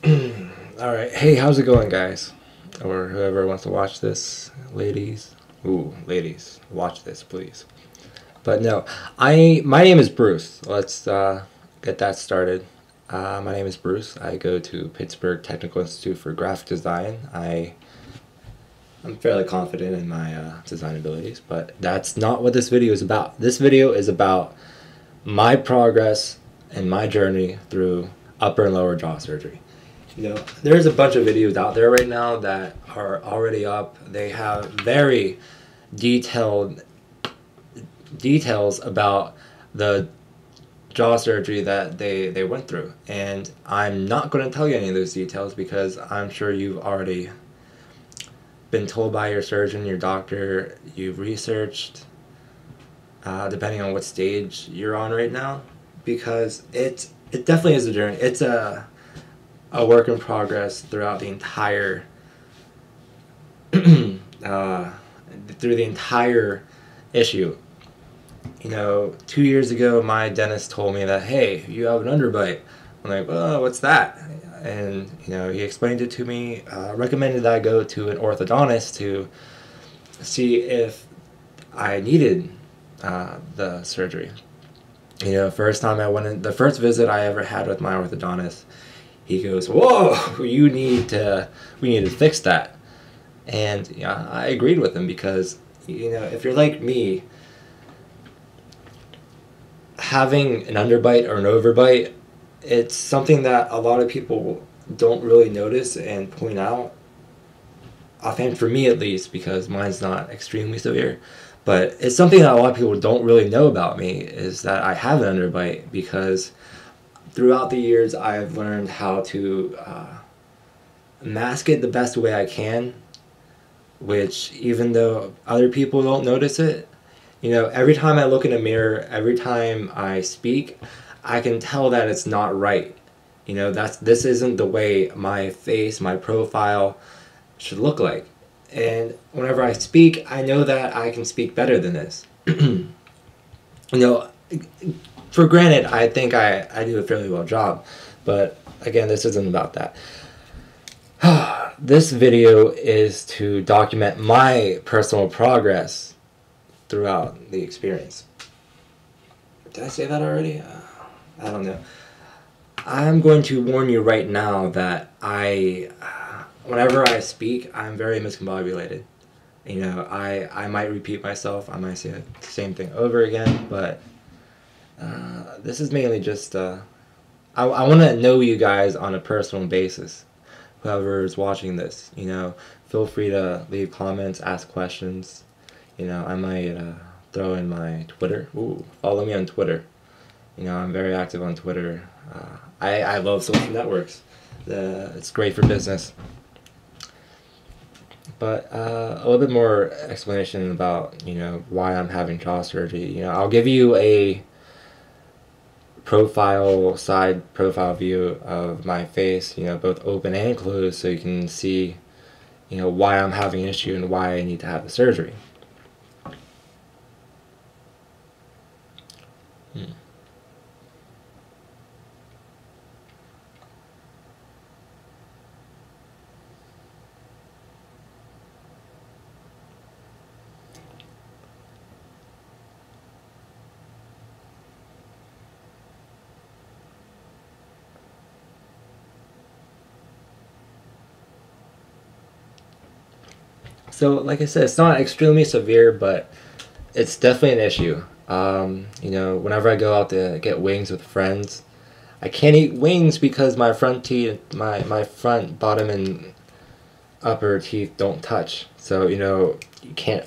Alright, hey, how's it going, guys? Or whoever wants to watch this, ladies. Ooh, ladies, watch this, please. But no, my name is Bruce. Let's get that started. My name is Bruce. I go to Pittsburgh Technical Institute for Graphic Design. I'm fairly confident in my design abilities, but that's not what this video is about. This video is about my progress and my journey through upper and lower jaw surgery. You know, there's a bunch of videos out there right now that are already up. They have very detailed details about the jaw surgery that they went through. And I'm not going to tell you any of those details because I'm sure you've already been told by your surgeon, your doctor, you've researched, depending on what stage you're on right now, because it definitely is a journey. It's a work in progress throughout the entire through the entire issue. You know, 2 years ago, my dentist told me that, hey, you have an underbite. I'm like, well, what's that? And, you know, he explained it to me, recommended that I go to an orthodontist to see if I needed the surgery. You know, the first visit I ever had with my orthodontist, he goes, whoa, we need to fix that. And, yeah, I agreed with him because, you know, if you're like me, having an underbite or an overbite, it's something that a lot of people don't really notice and point out. Offhand, for me at least, because mine's not extremely severe. But it's something that a lot of people don't really know about me, is that I have an underbite, because throughout the years I've learned how to mask it the best way I can, which even though other people don't notice it, you know, every time I look in a mirror, every time I speak, I can tell that it's not right. You know, this isn't the way my face, my profile should look like. And whenever I speak, I know that I can speak better than this. You know, for granted, I think I do a fairly well job. But again, this isn't about that. This video is to document my personal progress throughout the experience. Did I say that already? I don't know. I'm going to warn you right now that whenever I speak, I'm very miscombobulated. You know, I might repeat myself, I might say the same thing over again, but this is mainly just, I want to know you guys on a personal basis. Whoever is watching this, you know, feel free to leave comments, ask questions. You know, I might throw in my Twitter. Ooh, follow me on Twitter. You know, I'm very active on Twitter. I love social networks. It's great for business. But a little bit more explanation about, you know, why I'm having jaw surgery. You know, I'll give you a side profile view of my face, you know, both open and closed, so you can see, you know, why I'm having an issue and why I need to have the surgery. So, like I said, it's not extremely severe, but it's definitely an issue. You know, whenever I go out to get wings with friends, I can't eat wings because my front teeth, my front, bottom, and upper teeth don't touch. So, you know, you can't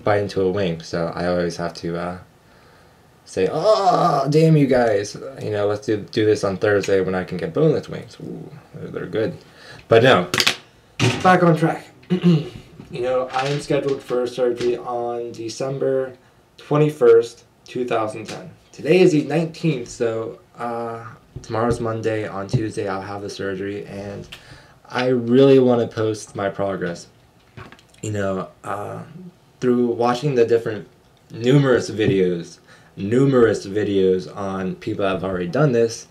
bite into a wing. So I always have to say, oh, damn you guys. You know, let's do this on Thursday when I can get boneless wings. Ooh, they're good. But no, back on track. You know, I am scheduled for surgery on December 21st, 2010. Today is the 19th, so tomorrow's Monday. On Tuesday, I'll have the surgery, and I really want to post my progress. You know, through watching the numerous videos on people that have already done this,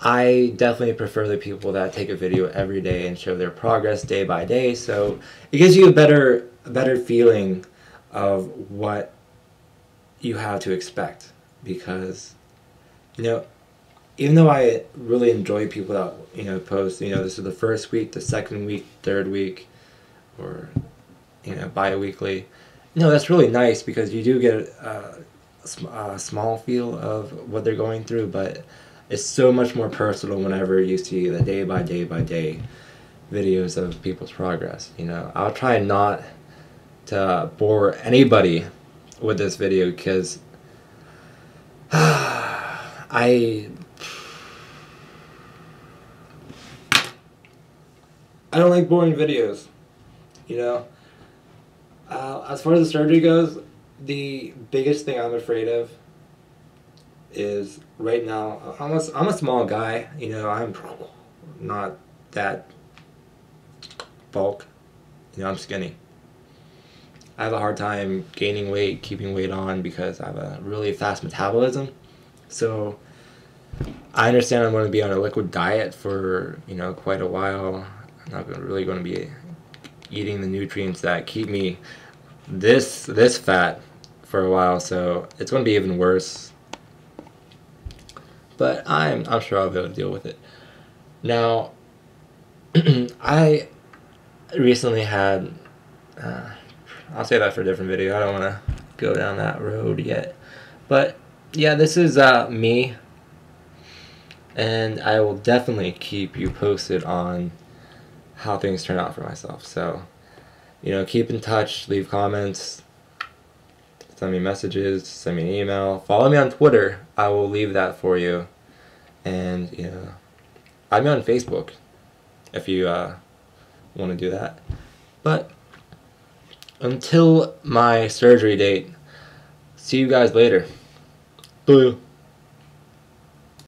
I definitely prefer the people that take a video every day and show their progress day by day. So it gives you a better feeling of what you have to expect. Because, you know, even though I really enjoy people that, you know, post, you know, this is the first week, the second week, third week, or, you know, bi-weekly, you know, that's really nice because you do get a small feel of what they're going through, but it's so much more personal whenever you see the day by day by day videos of people's progress. You know, I'll try not to bore anybody with this video because I don't like boring videos. You know, as far as the surgery goes, the biggest thing I'm afraid of is right now, I'm a small guy, you know, I'm not that bulk, you know, I'm skinny. I have a hard time gaining weight, keeping weight on because I have a really fast metabolism. So I understand I'm going to be on a liquid diet for, you know, quite a while. I'm not really going to be eating the nutrients that keep me this fat for a while, so it's going to be even worse. But I'm sure I'll be able to deal with it. Now, I recently had, I'll say that for a different video. I don't want to go down that road yet. But yeah, this is me, and I will definitely keep you posted on how things turn out for myself. So, you know, keep in touch, leave comments, send me messages, send me an email, follow me on Twitter. I will leave that for you. And, you know, add me on Facebook if you want to do that. But until my surgery date, see you guys later. Bye.